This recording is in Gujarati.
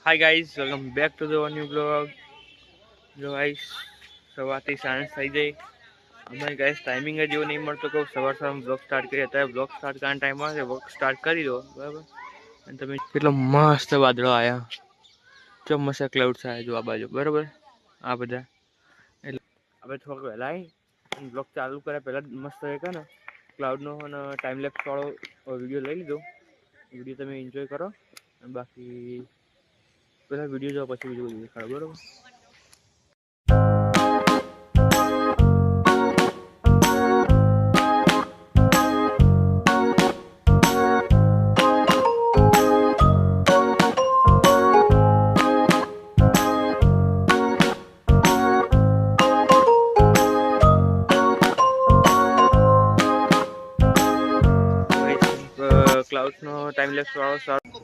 Hi guys, welcome back to the new blog. જો ગાઈઝ સવારથી સાંજ થઈ ગઈ. અમે ગાઈઝ ટાઈમિંગ જ એવું નહીં મળતો કે સવારમાં બ્લોગ સ્ટાર્ટ કરીએ. અત્યારે બ્લોગ સ્ટાર્ટ કરવાનો ટાઈમ આવે છે, બ્લોગ સ્ટાર્ટ કરી દો બરાબર. અને તમે કેટલો મસ્ત વાદળો આવ્યા, ચોમસા ક્લાઉડ્સ આવ્યા જો આ બાજુ બરાબર. આ બધા એટલે આપણે થોડોક વહેલા આવી બ્લોગ ચાલુ કર્યા પહેલાં મસ્ત એક ને ક્લાઉડનો અને ટાઈમ લેપ્સ વાળો વિડીયો લઈ લીધો. વિડીયો તમે એન્જોય કરો અને બાકી પેલા વિડીયો જોવા પછી બીજું બધું દેખાડો બરોબર. ક્લાઉડ્સનો ટાઈમ લેપ્સ વાળો